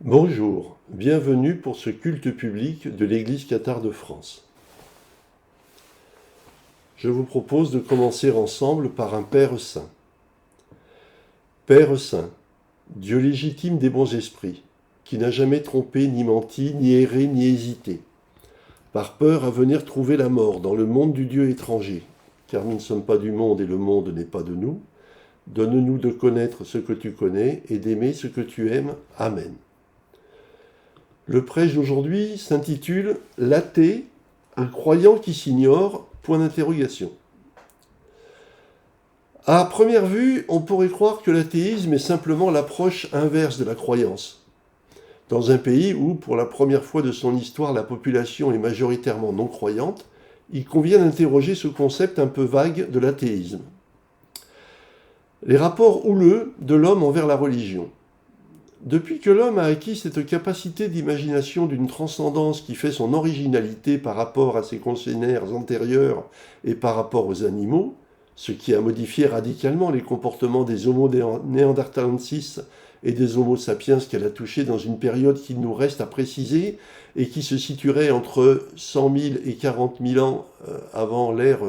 Bonjour, bienvenue pour ce culte public de l'Église cathare de France. Je vous propose de commencer ensemble par un Père Saint. Père Saint, Dieu légitime des bons esprits, qui n'a jamais trompé, ni menti, ni erré, ni hésité, par peur à venir trouver la mort dans le monde du Dieu étranger, car nous ne sommes pas du monde et le monde n'est pas de nous, donne-nous de connaître ce que tu connais et d'aimer ce que tu aimes. Amen. Le prêche d'aujourd'hui s'intitule « L'athée, un croyant qui s'ignore ?» point d'interrogation. À première vue, on pourrait croire que l'athéisme est simplement l'approche inverse de la croyance. Dans un pays où, pour la première fois de son histoire, la population est majoritairement non-croyante, il convient d'interroger ce concept un peu vague de l'athéisme. Les rapports houleux de l'homme envers la religion. Depuis que l'homme a acquis cette capacité d'imagination d'une transcendance qui fait son originalité par rapport à ses congénères antérieurs et par rapport aux animaux, ce qui a modifié radicalement les comportements des Homo neanderthalensis et des Homo sapiens qu'elle a touché dans une période qu'il nous reste à préciser et qui se situerait entre 100 000 et 40 000 ans avant l'ère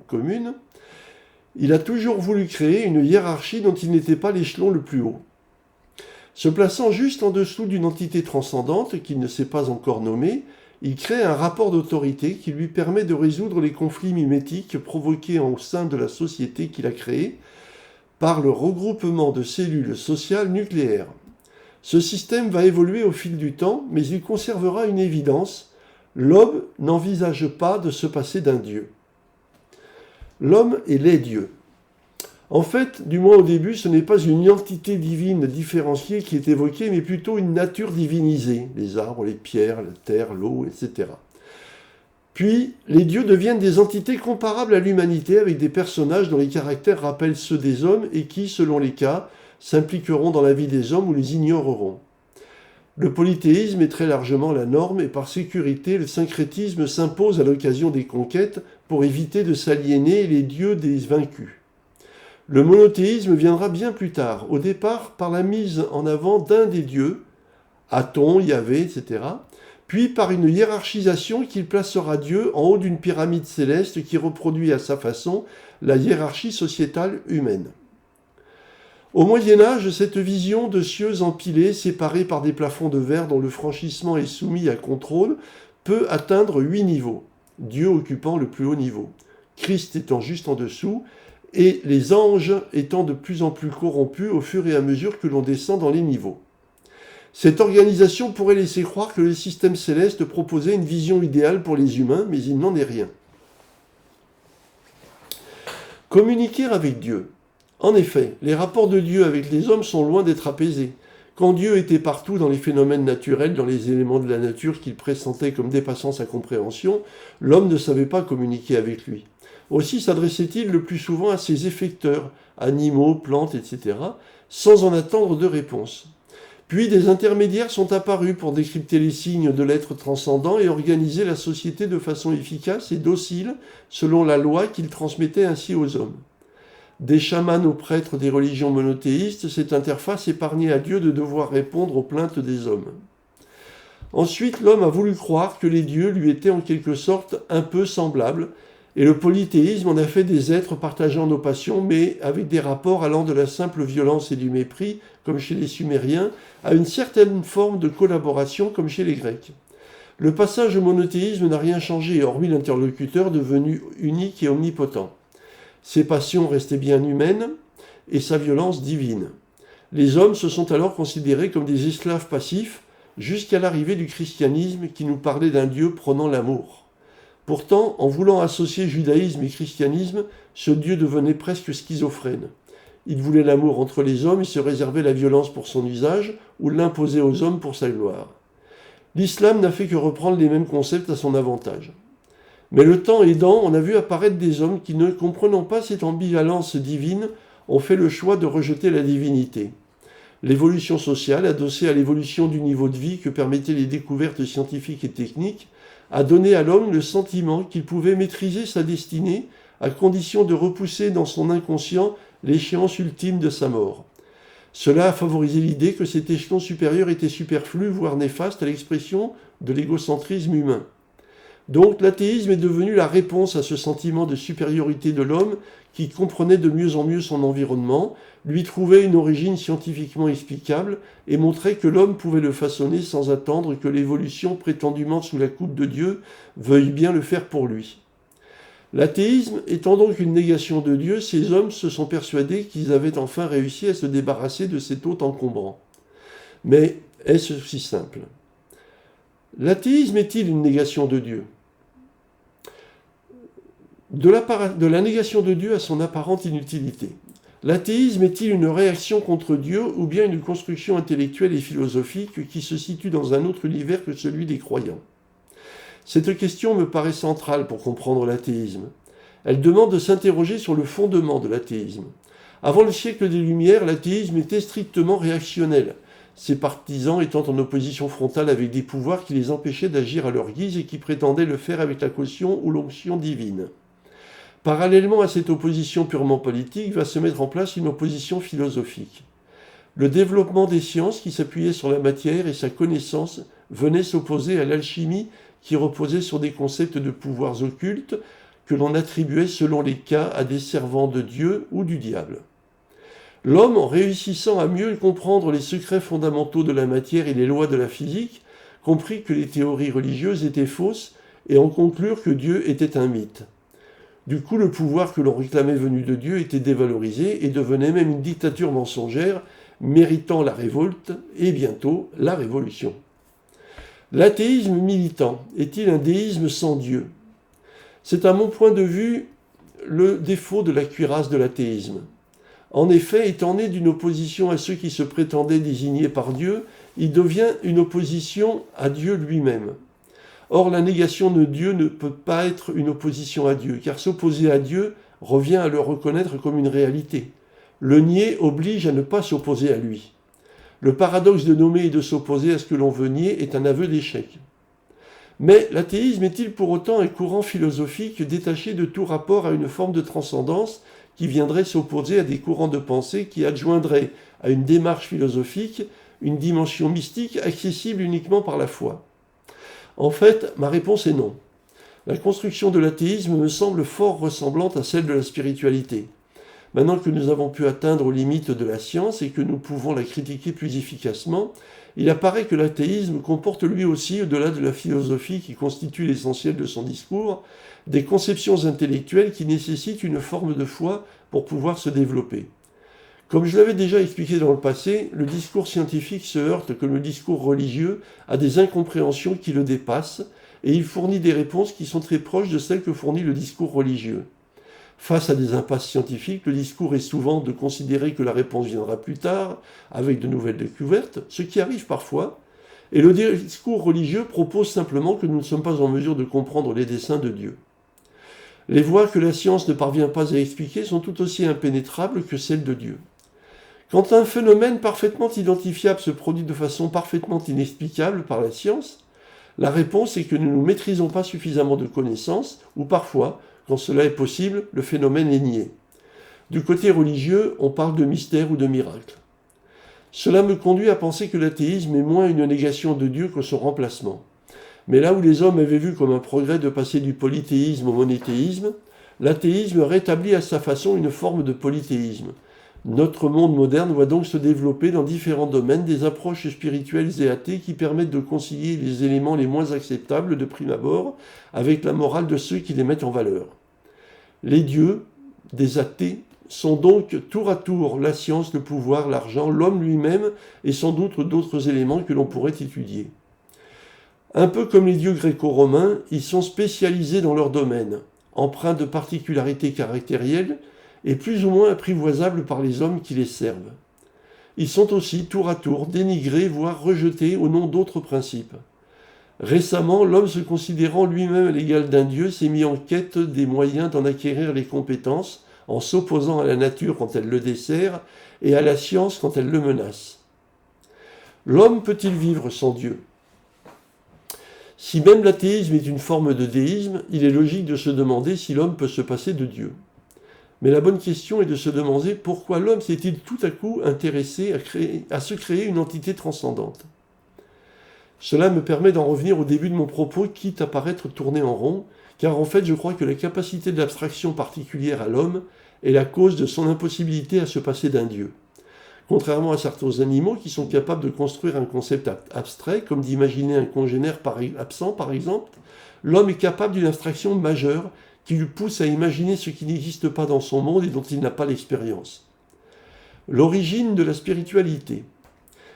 commune, il a toujours voulu créer une hiérarchie dont il n'était pas l'échelon le plus haut. Se plaçant juste en dessous d'une entité transcendante qu'il ne sait pas encore nommer, il crée un rapport d'autorité qui lui permet de résoudre les conflits mimétiques provoqués au sein de la société qu'il a créée par le regroupement de cellules sociales nucléaires. Ce système va évoluer au fil du temps, mais il conservera une évidence: l'homme n'envisage pas de se passer d'un dieu. L'homme est les dieux. En fait, du moins au début, ce n'est pas une entité divine différenciée qui est évoquée, mais plutôt une nature divinisée, les arbres, les pierres, la terre, l'eau, etc. Puis, les dieux deviennent des entités comparables à l'humanité, avec des personnages dont les caractères rappellent ceux des hommes et qui, selon les cas, s'impliqueront dans la vie des hommes ou les ignoreront. Le polythéisme est très largement la norme et par sécurité, le syncrétisme s'impose à l'occasion des conquêtes pour éviter de s'aliéner les dieux des vaincus. Le monothéisme viendra bien plus tard, au départ par la mise en avant d'un des dieux, Aton, Yahvé, etc., puis par une hiérarchisation qu'il placera Dieu en haut d'une pyramide céleste qui reproduit à sa façon la hiérarchie sociétale humaine. Au Moyen-Âge, cette vision de cieux empilés, séparés par des plafonds de verre dont le franchissement est soumis à contrôle, peut atteindre 8 niveaux, Dieu occupant le plus haut niveau, Christ étant juste en dessous, et les anges étant de plus en plus corrompus au fur et à mesure que l'on descend dans les niveaux. Cette organisation pourrait laisser croire que le système céleste proposait une vision idéale pour les humains, mais il n'en est rien. Communiquer avec Dieu. En effet, les rapports de Dieu avec les hommes sont loin d'être apaisés. Quand Dieu était partout dans les phénomènes naturels, dans les éléments de la nature qu'il pressentait comme dépassant sa compréhension, l'homme ne savait pas communiquer avec lui. Aussi s'adressait-il le plus souvent à ses effecteurs, animaux, plantes, etc., sans en attendre de réponse. Puis des intermédiaires sont apparus pour décrypter les signes de l'être transcendant et organiser la société de façon efficace et docile, selon la loi qu'il transmettait ainsi aux hommes. Des chamans aux prêtres des religions monothéistes, cette interface épargnait à Dieu de devoir répondre aux plaintes des hommes. Ensuite, l'homme a voulu croire que les dieux lui étaient en quelque sorte un peu semblables, et le polythéisme en a fait des êtres partageant nos passions, mais avec des rapports allant de la simple violence et du mépris, comme chez les Sumériens, à une certaine forme de collaboration, comme chez les Grecs. Le passage au monothéisme n'a rien changé, hormis l'interlocuteur devenu unique et omnipotent. Ses passions restaient bien humaines, et sa violence divine. Les hommes se sont alors considérés comme des esclaves passifs, jusqu'à l'arrivée du christianisme qui nous parlait d'un Dieu prônant l'amour. Pourtant, en voulant associer judaïsme et christianisme, ce Dieu devenait presque schizophrène. Il voulait l'amour entre les hommes et se réservait la violence pour son usage, ou l'imposait aux hommes pour sa gloire. L'islam n'a fait que reprendre les mêmes concepts à son avantage. Mais le temps aidant, on a vu apparaître des hommes qui, ne comprenant pas cette ambivalence divine, ont fait le choix de rejeter la divinité. L'évolution sociale, adossée à l'évolution du niveau de vie que permettaient les découvertes scientifiques et techniques, a donné à l'homme le sentiment qu'il pouvait maîtriser sa destinée à condition de repousser dans son inconscient l'échéance ultime de sa mort. Cela a favorisé l'idée que cet échelon supérieur était superflu, voire néfaste à l'expression de l'égocentrisme humain. Donc l'athéisme est devenu la réponse à ce sentiment de supériorité de l'homme qui comprenait de mieux en mieux son environnement, lui trouvait une origine scientifiquement explicable et montrait que l'homme pouvait le façonner sans attendre que l'évolution prétendument sous la coupe de Dieu veuille bien le faire pour lui. L'athéisme étant donc une négation de Dieu, ces hommes se sont persuadés qu'ils avaient enfin réussi à se débarrasser de cet hôte encombrant. Mais est-ce aussi simple ? L'athéisme est-il une négation de Dieu ? De la négation de Dieu à son apparente inutilité. L'athéisme est-il une réaction contre Dieu ou bien une construction intellectuelle et philosophique qui se situe dans un autre univers que celui des croyants ? Cette question me paraît centrale pour comprendre l'athéisme. Elle demande de s'interroger sur le fondement de l'athéisme. Avant le siècle des Lumières, l'athéisme était strictement réactionnel, ses partisans étant en opposition frontale avec des pouvoirs qui les empêchaient d'agir à leur guise et qui prétendaient le faire avec la caution ou l'onction divine. Parallèlement à cette opposition purement politique, va se mettre en place une opposition philosophique. Le développement des sciences qui s'appuyaient sur la matière et sa connaissance venait s'opposer à l'alchimie qui reposait sur des concepts de pouvoirs occultes que l'on attribuait selon les cas à des servants de Dieu ou du diable. L'homme, en réussissant à mieux comprendre les secrets fondamentaux de la matière et les lois de la physique, comprit que les théories religieuses étaient fausses et en conclure que Dieu était un mythe. Du coup, le pouvoir que l'on réclamait venu de Dieu était dévalorisé et devenait même une dictature mensongère, méritant la révolte et bientôt la révolution. L'athéisme militant est-il un déisme sans Dieu ? C'est à mon point de vue le défaut de la cuirasse de l'athéisme. En effet, étant né d'une opposition à ceux qui se prétendaient désignés par Dieu, il devient une opposition à Dieu lui-même. Or, la négation de Dieu ne peut pas être une opposition à Dieu, car s'opposer à Dieu revient à le reconnaître comme une réalité. Le nier oblige à ne pas s'opposer à lui. Le paradoxe de nommer et de s'opposer à ce que l'on veut nier est un aveu d'échec. Mais l'athéisme est-il pour autant un courant philosophique détaché de tout rapport à une forme de transcendance qui viendrait s'opposer à des courants de pensée qui adjoindraient à une démarche philosophique une dimension mystique accessible uniquement par la foi ? En fait, ma réponse est non. La construction de l'athéisme me semble fort ressemblante à celle de la spiritualité. Maintenant que nous avons pu atteindre aux limites de la science et que nous pouvons la critiquer plus efficacement, il apparaît que l'athéisme comporte lui aussi, au-delà de la philosophie qui constitue l'essentiel de son discours, des conceptions intellectuelles qui nécessitent une forme de foi pour pouvoir se développer. Comme je l'avais déjà expliqué dans le passé, le discours scientifique se heurte comme le discours religieux à des incompréhensions qui le dépassent, et il fournit des réponses qui sont très proches de celles que fournit le discours religieux. Face à des impasses scientifiques, le discours est souvent de considérer que la réponse viendra plus tard, avec de nouvelles découvertes, ce qui arrive parfois, et le discours religieux propose simplement que nous ne sommes pas en mesure de comprendre les desseins de Dieu. Les voies que la science ne parvient pas à expliquer sont tout aussi impénétrables que celles de Dieu. Quand un phénomène parfaitement identifiable se produit de façon parfaitement inexplicable par la science, la réponse est que nous ne maîtrisons pas suffisamment de connaissances, ou parfois, quand cela est possible, le phénomène est nié. Du côté religieux, on parle de mystère ou de miracle. Cela me conduit à penser que l'athéisme est moins une négation de Dieu que son remplacement. Mais là où les hommes avaient vu comme un progrès de passer du polythéisme au monothéisme, l'athéisme rétablit à sa façon une forme de polythéisme. Notre monde moderne voit donc se développer dans différents domaines des approches spirituelles et athées qui permettent de concilier les éléments les moins acceptables de prime abord avec la morale de ceux qui les mettent en valeur. Les dieux des athées sont donc tour à tour la science, le pouvoir, l'argent, l'homme lui-même et sans doute d'autres éléments que l'on pourrait étudier. Un peu comme les dieux gréco-romains, ils sont spécialisés dans leur domaine, empreints de particularités caractérielles et plus ou moins apprivoisables par les hommes qui les servent. Ils sont aussi tour à tour dénigrés, voire rejetés au nom d'autres principes. Récemment, l'homme se considérant lui-même à l'égal d'un dieu s'est mis en quête des moyens d'en acquérir les compétences en s'opposant à la nature quand elle le dessert et à la science quand elle le menace. L'homme peut-il vivre sans Dieu ? Si même l'athéisme est une forme de déisme, il est logique de se demander si l'homme peut se passer de Dieu. Mais la bonne question est de se demander pourquoi l'homme s'est-il tout à coup intéressé à se créer une entité transcendante. Cela me permet d'en revenir au début de mon propos, quitte à paraître tourné en rond, car en fait je crois que la capacité de l'abstraction particulière à l'homme est la cause de son impossibilité à se passer d'un Dieu. Contrairement à certains animaux qui sont capables de construire un concept abstrait, comme d'imaginer un congénère absent par exemple, l'homme est capable d'une abstraction majeure qui lui pousse à imaginer ce qui n'existe pas dans son monde et dont il n'a pas l'expérience. L'origine de la spiritualité.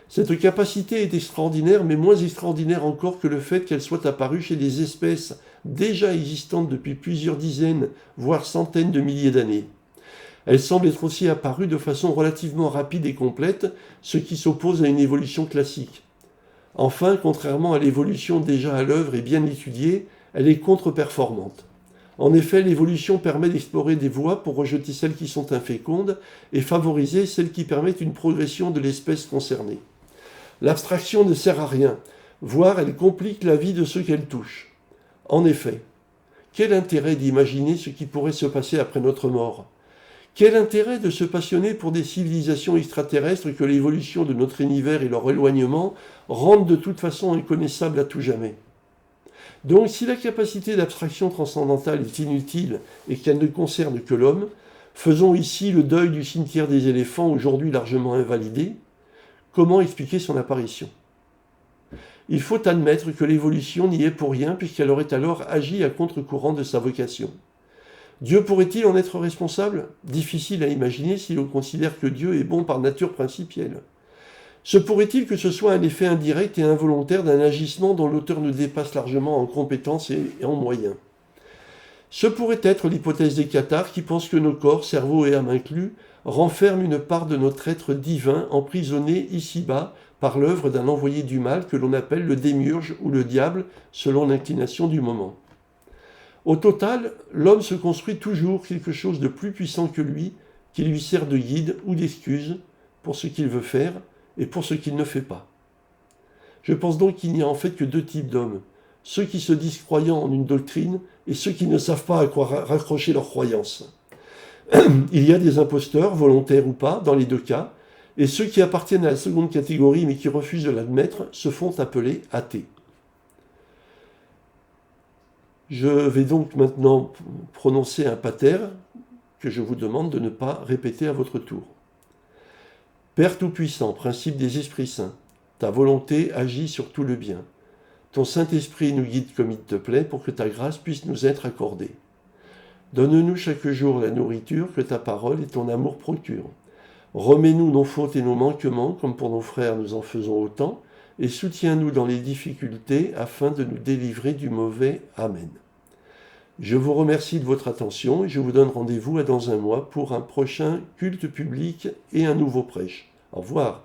Cette capacité est extraordinaire, mais moins extraordinaire encore que le fait qu'elle soit apparue chez des espèces déjà existantes depuis plusieurs dizaines, voire centaines de milliers d'années. Elle semble être aussi apparue de façon relativement rapide et complète, ce qui s'oppose à une évolution classique. Enfin, contrairement à l'évolution déjà à l'œuvre et bien étudiée, elle est contre-performante. En effet, l'évolution permet d'explorer des voies pour rejeter celles qui sont infécondes et favoriser celles qui permettent une progression de l'espèce concernée. L'abstraction ne sert à rien, voire elle complique la vie de ceux qu'elle touche. En effet, quel intérêt d'imaginer ce qui pourrait se passer après notre mort ? Quel intérêt de se passionner pour des civilisations extraterrestres que l'évolution de notre univers et leur éloignement rendent de toute façon inconnaissables à tout jamais ? Donc, si la capacité d'abstraction transcendantale est inutile et qu'elle ne concerne que l'homme, faisons ici le deuil du cimetière des éléphants aujourd'hui largement invalidé. Comment expliquer son apparition ? Il faut admettre que l'évolution n'y est pour rien puisqu'elle aurait alors agi à contre-courant de sa vocation. Dieu pourrait-il en être responsable ? Difficile à imaginer si l'on considère que Dieu est bon par nature principielle. Se pourrait-il que ce soit un effet indirect et involontaire d'un agissement dont l'auteur nous dépasse largement en compétences et en moyens ? Ce pourrait être l'hypothèse des cathares qui pensent que nos corps, cerveau et âme inclus, renferment une part de notre être divin emprisonné ici-bas par l'œuvre d'un envoyé du mal que l'on appelle le démiurge ou le diable selon l'inclination du moment. Au total, l'homme se construit toujours quelque chose de plus puissant que lui, qui lui sert de guide ou d'excuse pour ce qu'il veut faire et pour ce qu'il ne fait pas. Je pense donc qu'il n'y a en fait que deux types d'hommes, ceux qui se disent croyants en une doctrine et ceux qui ne savent pas à quoi raccrocher leurs croyances. Il y a des imposteurs, volontaires ou pas, dans les deux cas, et ceux qui appartiennent à la seconde catégorie mais qui refusent de l'admettre se font appeler athées. Je vais donc maintenant prononcer un pater que je vous demande de ne pas répéter à votre tour. Père Tout-Puissant, principe des esprits saints, ta volonté agit sur tout le bien. Ton Saint-Esprit nous guide comme il te plaît pour que ta grâce puisse nous être accordée. Donne-nous chaque jour la nourriture que ta parole et ton amour procurent. Remets-nous nos fautes et nos manquements comme pour nos frères nous en faisons autant, et soutiens-nous dans les difficultés afin de nous délivrer du mauvais. Amen. Je vous remercie de votre attention et je vous donne rendez-vous dans un mois pour un prochain culte public et un nouveau prêche. Au revoir.